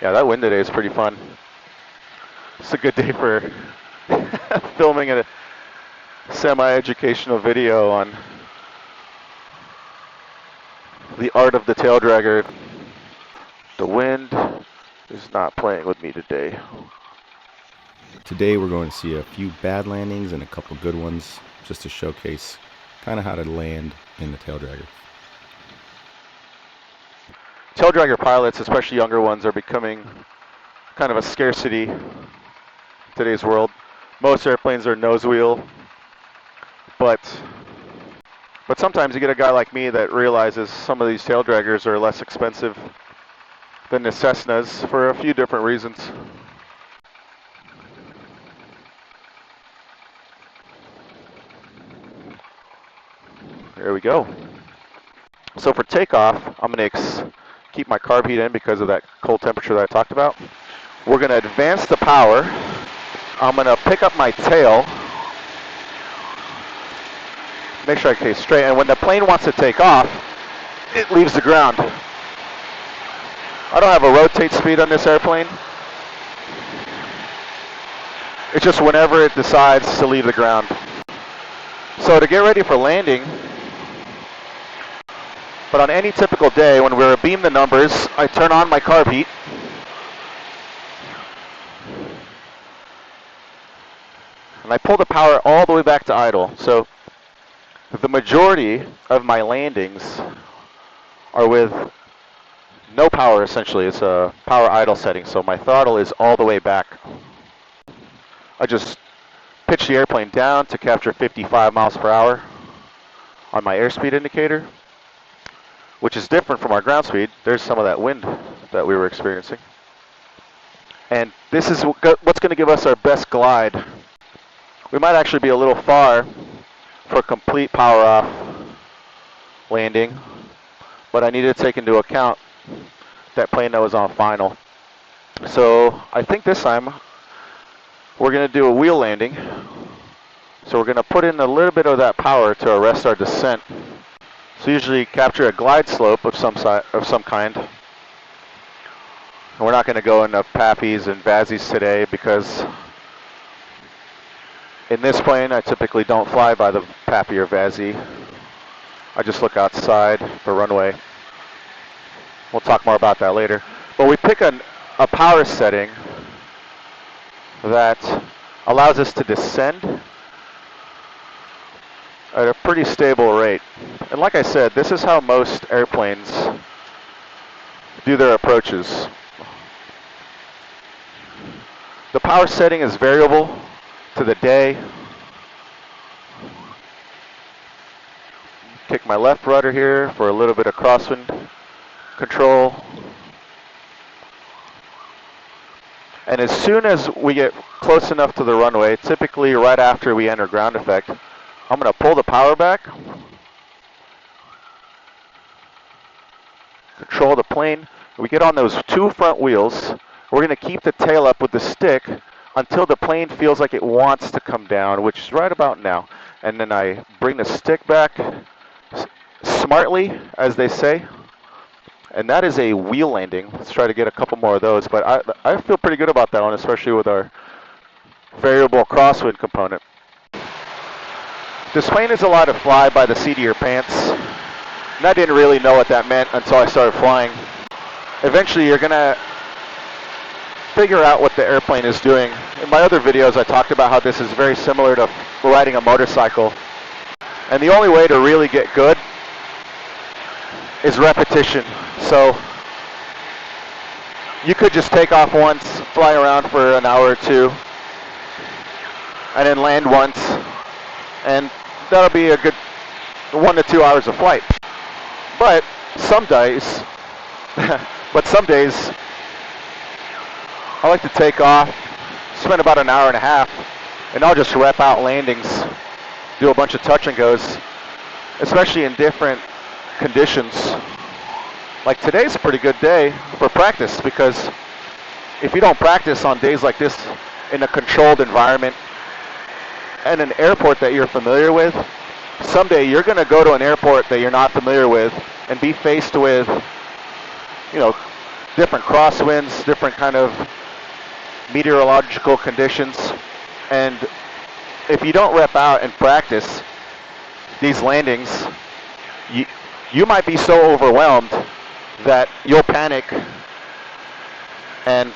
Yeah, that wind today is pretty fun. It's a good day for filming a semi-educational video on the art of the tail dragger. The wind is not playing with me today. Today we're going to see a few bad landings and a couple good ones just to showcase kind of how to land in the tail dragger. Tail dragger pilots, especially younger ones, are becoming kind of a scarcity in today's world. Most airplanes are nose wheel, but sometimes you get a guy like me that realizes some of these tail draggers are less expensive than the Cessnas for a few different reasons. There we go. So for takeoff, I'm going to keep my carb heat in because of that cold temperature that I talked about. We're going to advance the power. I'm going to pick up my tail. Make sure I stay straight. And when the plane wants to take off, it leaves the ground. I don't have a rotate speed on this airplane. It's just whenever it decides to leave the ground. So to get ready for landing, but on any typical day when we're beam the numbers, I turn on my carb heat. And I pull the power all the way back to idle. So the majority of my landings are with no power, essentially. It's a power idle setting, so my throttle is all the way back. I just pitch the airplane down to capture 55 miles per hour on my airspeed indicator, which is different from our ground speed. There's some of that wind that we were experiencing. And this is what's going to give us our best glide. We might actually be a little far for complete power off landing, but I need to take into account that plane that was on final. So I think this time we're going to do a wheel landing. So we're going to put in a little bit of that power to arrest our descent. So usually capture a glide slope of some kind. And we're not going to go into PAPIs and VASIs today because in this plane I typically don't fly by the PAPI or VASI. I just look outside the runway. We'll talk more about that later. But we pick a power setting that allows us to descend at a pretty stable rate. And like I said, this is how most airplanes do their approaches. The power setting is variable to the day. Kick my left rudder here for a little bit of crosswind control. And as soon as we get close enough to the runway, typically right after we enter ground effect, I'm going to pull the power back, control the plane. We get on those two front wheels. We're going to keep the tail up with the stick until the plane feels like it wants to come down, which is right about now. And then I bring the stick back smartly, as they say. And that is a wheel landing. Let's try to get a couple more of those. But I feel pretty good about that one, especially with our variable crosswind component. This plane is allowed to fly by the seat of your pants. And I didn't really know what that meant until I started flying. Eventually, you're going to figure out what the airplane is doing. In my other videos, I talked about how this is very similar to riding a motorcycle. And the only way to really get good is repetition. So you could just take off once, fly around for an hour or two, and then land once, and that'll be a good 1 to 2 hours of flight. But some days, I like to take off, spend about an hour and a half, and I'll just rep out landings, do a bunch of touch and goes, especially in different conditions. Like today's a pretty good day for practice, because if you don't practice on days like this in a controlled environment and an airport that you're familiar with, someday you're going to go to an airport that you're not familiar with and be faced with, different crosswinds, different kind of meteorological conditions. And if you don't rep out and practice these landings, you might be so overwhelmed that you'll panic and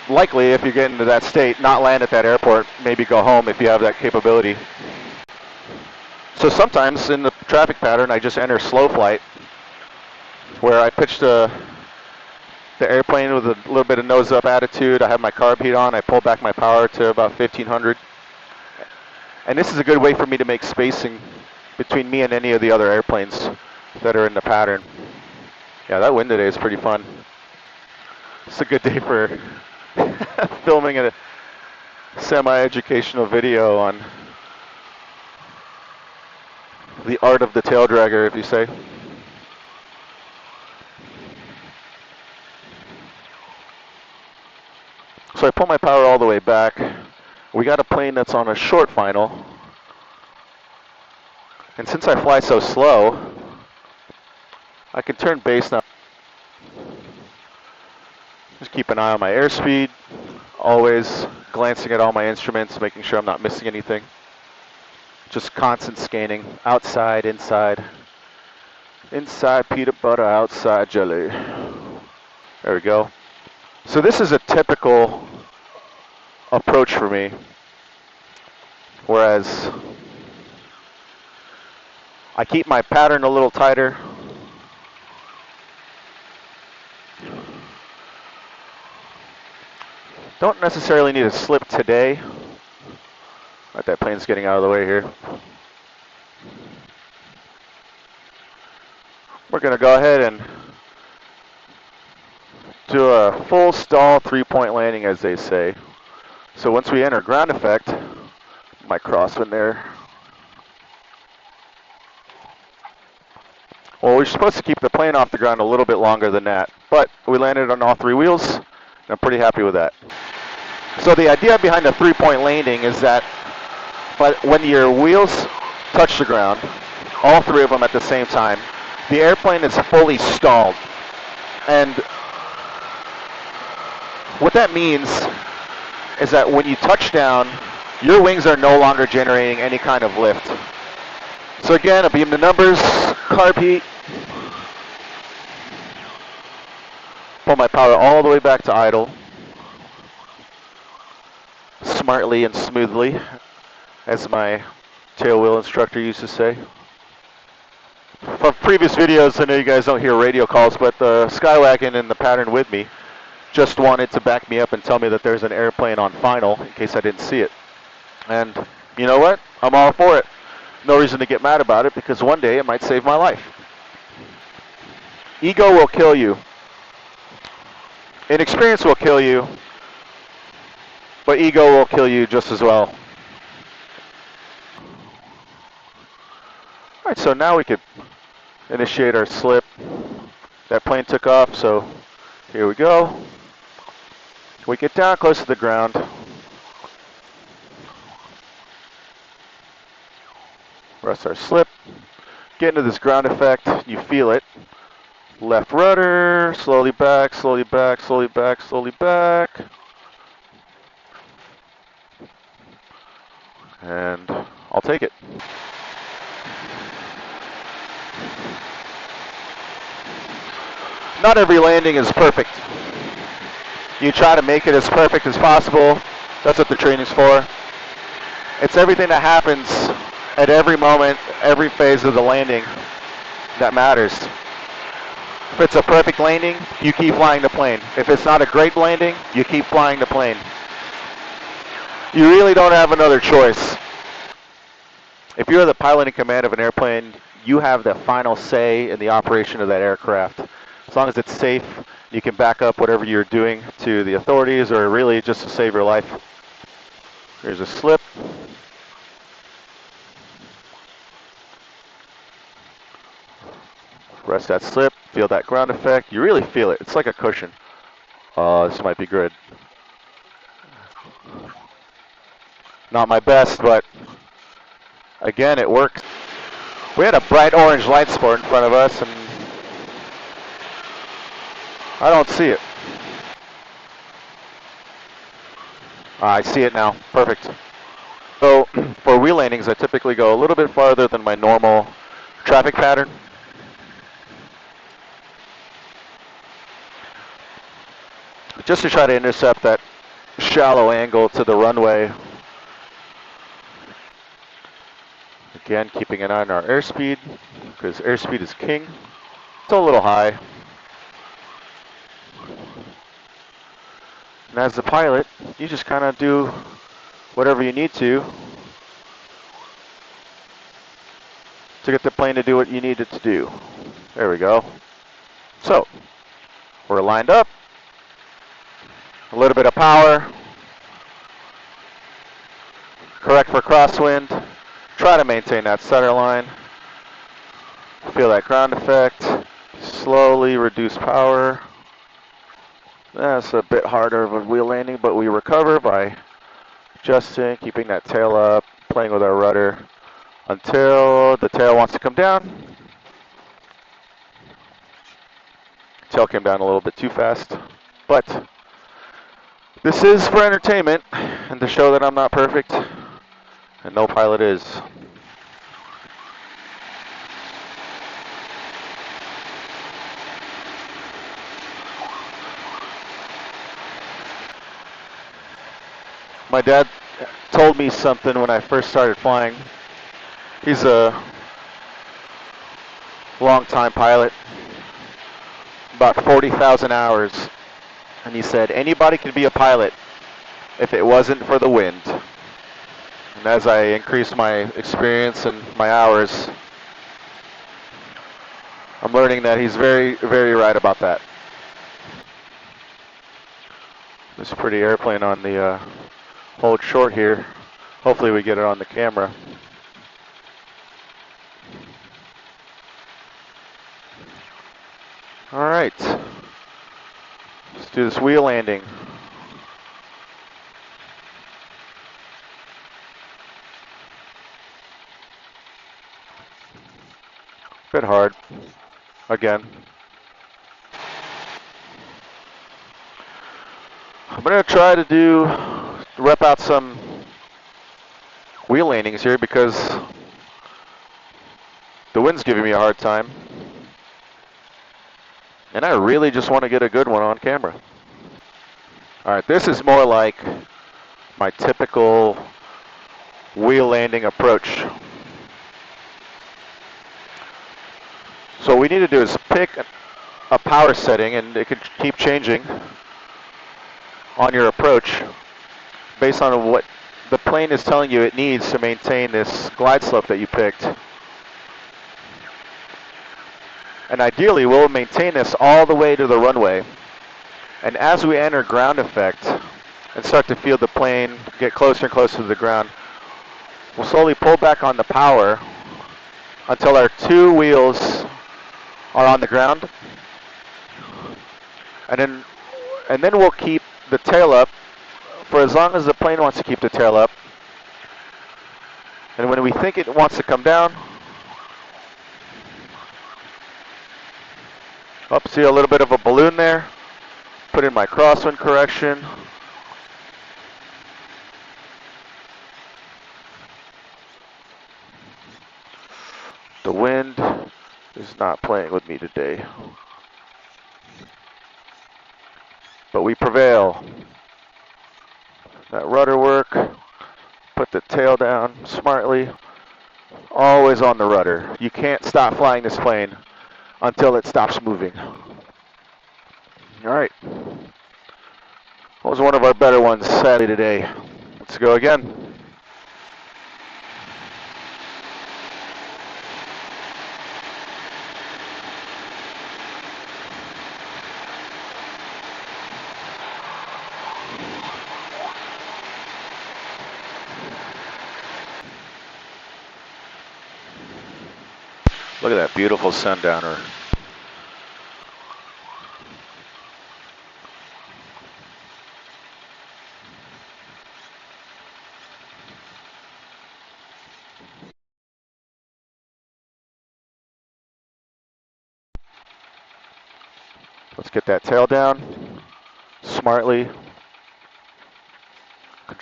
likely, if you get into that state, not land at that airport, maybe go home if you have that capability. So sometimes in the traffic pattern, I just enter slow flight, where I pitch the airplane with a little bit of nose up attitude. I have my carb heat on. I pull back my power to about 1500. And this is a good way for me to make spacing between me and any of the other airplanes that are in the pattern. Yeah, that wind today is pretty fun. It's a good day for filming a semi-educational video on the art of the tail dragger, if you say. So I pull my power all the way back. We got a plane that's on a short final. And since I fly so slow, I can turn base now. Just keep an eye on my airspeed, always glancing at all my instruments, making sure I'm not missing anything. Just constant scanning, outside, inside. Inside peanut butter, outside jelly. There we go. So this is a typical approach for me, whereas I keep my pattern a little tighter. Don't necessarily need a slip today. Right, that plane's getting out of the way here. We're going to go ahead and do a full stall 3-point landing, as they say. So once we enter ground effect, my crosswind there. Well, we're supposed to keep the plane off the ground a little bit longer than that, but we landed on all 3 wheels, and I'm pretty happy with that. So the idea behind the 3-point landing is that when your wheels touch the ground, all 3 of them at the same time, the airplane is fully stalled. And what that means is that when you touch down, your wings are no longer generating any kind of lift. So again, I'll beam the numbers, carb heat, pull my power all the way back to idle, smartly and smoothly, as my tailwheel instructor used to say. From previous videos, I know you guys don't hear radio calls, but the Skywagon in the pattern with me just wanted to back me up and tell me that there's an airplane on final in case I didn't see it. And you know what? I'm all for it. No reason to get mad about it, because one day it might save my life. Ego will kill you. Inexperience will kill you, but ego will kill you just as well. All right, so now we could initiate our slip. That plane took off, so here we go. We get down close to the ground. Rest our slip. Get into this ground effect. You feel it. Left rudder, slowly back, slowly back, slowly back, slowly back. And I'll take it. Not every landing is perfect. You try to make it as perfect as possible. That's what the training's for. It's everything that happens at every moment, every phase of the landing that matters. If it's a perfect landing, you keep flying the plane. If it's not a great landing, you keep flying the plane. You really don't have another choice. If you're the pilot in command of an airplane, you have the final say in the operation of that aircraft. As long as it's safe, you can back up whatever you're doing to the authorities, or really just to save your life. Here's a slip. Rest that slip, feel that ground effect. You really feel it. It's like a cushion. This might be good. Not my best, but again, it works. We had a bright orange light sport in front of us, and I don't see it. I see it now. Perfect. So for wheel landings, I typically go a little bit farther than my normal traffic pattern. Just to try to intercept that shallow angle to the runway. Again, keeping an eye on our airspeed, because airspeed is king. It's a little high. And as the pilot, you just kind of do whatever you need to get the plane to do what you need it to do. There we go. So, we're lined up. A little bit of power. Correct for crosswind. Try to maintain that center line. Feel that ground effect. Slowly reduce power. That's a bit harder of a wheel landing, but we recover by adjusting, keeping that tail up, playing with our rudder until the tail wants to come down. Tail came down a little bit too fast, but this is for entertainment and to show that I'm not perfect, and no pilot is. My dad told me something when I first started flying. He's a long-time pilot, about 40,000 hours, and he said anybody could be a pilot if it wasn't for the wind. And as I increase my experience and my hours, I'm learning that he's very, very right about that. This pretty airplane on the hold short here. Hopefully we get it on the camera. All right, let's do this wheel landing. Bit hard, again. I'm gonna try to rep out some wheel landings here because the wind's giving me a hard time. And I really just want to get a good one on camera. All right, this is more like my typical wheel landing approach. So what we need to do is pick a power setting, and it could keep changing on your approach based on what the plane is telling you it needs to maintain this glide slope that you picked. And ideally, we'll maintain this all the way to the runway. And as we enter ground effect and start to feel the plane get closer and closer to the ground, we'll slowly pull back on the power until our two wheels are on the ground. And then we'll keep the tail up for as long as the plane wants to keep the tail up. And when we think it wants to come down, up, see a little bit of a balloon there. Put in my crosswind correction. The wind is not playing with me today, but we prevail. That rudder work, put the tail down smartly, always on the rudder. You can't stop flying this plane until it stops moving. All right, that was one of our better ones, sadly, today. Let's go again. Look at that beautiful sundowner. Let's get that tail down smartly.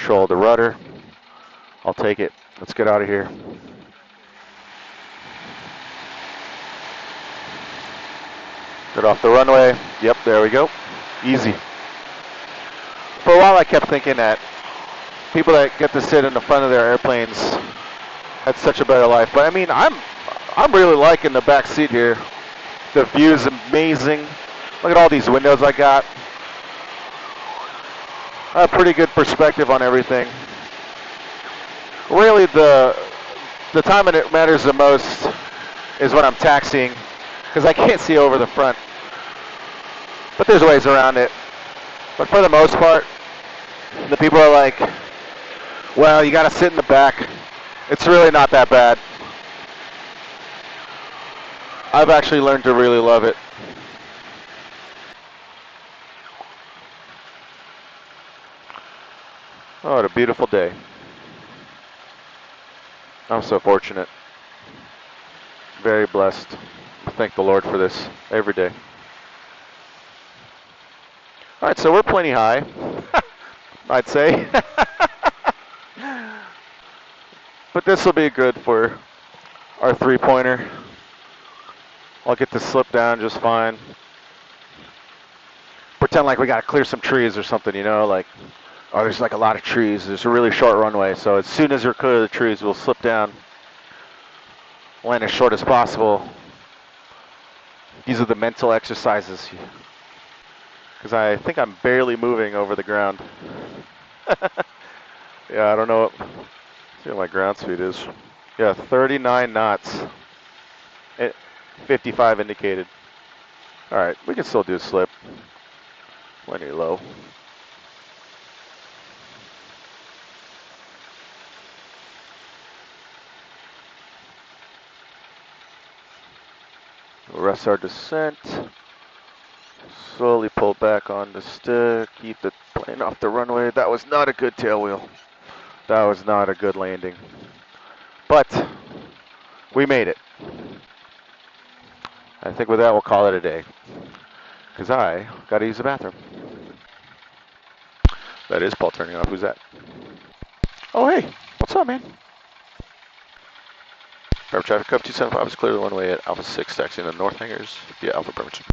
control the rudder. I'll take it. Let's get out of here. Get off the runway. Yep, there we go. Easy. For a while I kept thinking that people that get to sit in the front of their airplanes had such a better life. But I mean, I'm really liking the back seat here. The view is amazing. Look at all these windows I got. I have pretty good perspective on everything. Really, the time when it matters the most is when I'm taxiing, because I can't see over the front. But there's ways around it. But for the most part, the people are like, well, you got to sit in the back. It's really not that bad. I've actually learned to really love it. Oh, what a beautiful day. I'm so fortunate. Very blessed. I thank the Lord for this every day. All right, so we're plenty high, I'd say. But this will be good for our three-pointer. I'll get to slip down just fine. Pretend like we got to clear some trees or something, you know, like, oh, there's like a lot of trees. There's a really short runway, so as soon as you're clear of the trees, we'll slip down, land as short as possible. These are the mental exercises, because I think I'm barely moving over the ground. Yeah, I don't know. See what my ground speed is. Yeah, 39 knots. 55 indicated. All right, we can still do a slip. Plenty low. We'll rest our descent. Slowly pull back on the stick. Keep the plane off the runway. That was not a good tail wheel. That was not a good landing. But we made it. I think with that we'll call it a day, because I got to use the bathroom. That is Paul turning off. Who's that? Oh, hey. What's up, man? J3 Cub 275 is clear the runway at Alpha 6, taxiing the north hangars via Alpha Permission.